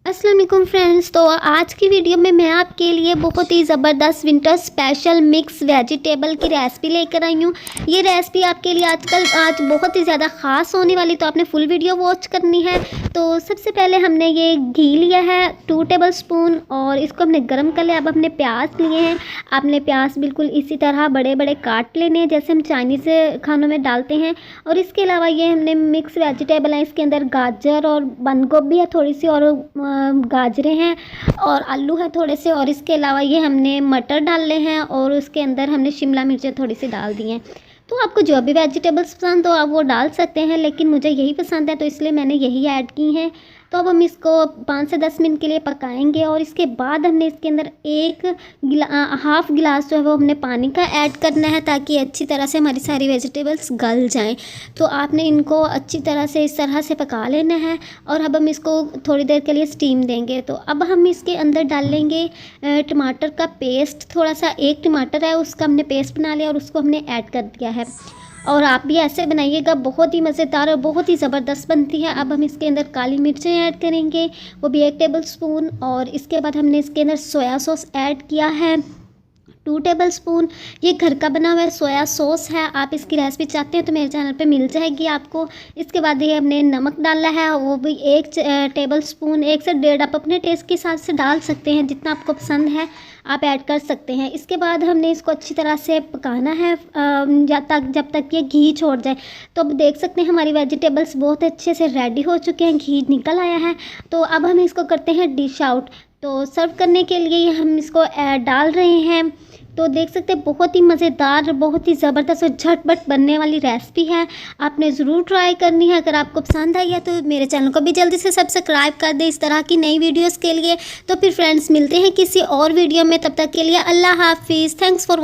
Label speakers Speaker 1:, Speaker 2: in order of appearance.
Speaker 1: अस्सलाम वालेकुम फ्रेंड्स। तो आज की वीडियो में मैं आपके लिए बहुत ही ज़बरदस्त विंटर स्पेशल मिक्स वेजिटेबल की रेसिपी लेकर आई हूँ। ये रेसिपी आपके लिए आज बहुत ही ज़्यादा ख़ास होने वाली, तो आपने फुल वीडियो वॉच करनी है। तो सबसे पहले हमने ये घी लिया है 2 टेबल स्पून और इसको हमने गर्म कर लिया। अब हमने प्याज लिए हैं। आपने प्याज बिल्कुल इसी तरह बड़े बड़े काट लेने हैं जैसे हम चाइनीज़ खानों में डालते हैं। और इसके अलावा ये हमने मिक्स वेजिटेबल है, इसके अंदर गाजर और बंद गोभी है थोड़ी सी, और गाजरें हैं और आलू है थोड़े से, और इसके अलावा ये हमने मटर डाले हैं और उसके अंदर हमने शिमला मिर्चें थोड़ी सी डाल दी हैं। तो आपको जो भी वेजिटेबल्स पसंद हो आप वो डाल सकते हैं, लेकिन मुझे यही पसंद है तो इसलिए मैंने यही ऐड की हैं। तो अब हम इसको 5 से 10 मिनट के लिए पकाएंगे और इसके बाद हमने इसके अंदर हाफ़ गिलास जो है वो हमने पानी का ऐड करना है, ताकि अच्छी तरह से हमारी सारी वेजिटेबल्स गल जाएं। तो आपने इनको अच्छी तरह से इस तरह से पका लेना है और अब हम इसको थोड़ी देर के लिए स्टीम देंगे। तो अब हम इसके अंदर डाल लेंगे टमाटर का पेस्ट, थोड़ा सा, 1 टमाटर है उसका हमने पेस्ट बना लिया और उसको हमने ऐड कर दिया है। और आप भी ऐसे बनाइएगा, बहुत ही मज़ेदार और बहुत ही ज़बरदस्त बनती है। अब हम इसके अंदर काली मिर्चें ऐड करेंगे, वो भी 1 टेबल स्पून, और इसके बाद हमने इसके अंदर सोया सॉस ऐड किया है 2 टेबल स्पून। ये घर का बना हुआ सोया सॉस है, आप इसकी रेसिपी चाहते हैं तो मेरे चैनल पे मिल जाएगी आपको। इसके बाद ये हमने नमक डाला है, वो भी 1 टेबल स्पून, 1 से 1.5 आप अपने टेस्ट के हिसाब से डाल सकते हैं, जितना आपको पसंद है आप ऐड कर सकते हैं। इसके बाद हमने इसको अच्छी तरह से पकाना है जब तक ये घी छोड़ जाए। तो अब देख सकते हैं हमारी वेजिटेबल्स बहुत अच्छे से रेडी हो चुके हैं, घी निकल आया है। तो अब हम इसको करते हैं डिश आउट। तो सर्व करने के लिए हम इसको डाल रहे हैं। तो देख सकते हैं बहुत ही मज़ेदार, बहुत ही ज़बरदस्त और झटपट बनने वाली रेसिपी है, आपने ज़रूर ट्राई करनी है। अगर आपको पसंद आई है तो मेरे चैनल को भी जल्दी से सब्सक्राइब कर दें इस तरह की नई वीडियोस के लिए। तो फिर फ्रेंड्स मिलते हैं किसी और वीडियो में, तब तक के लिए अल्लाह हाफिज़। Thanks for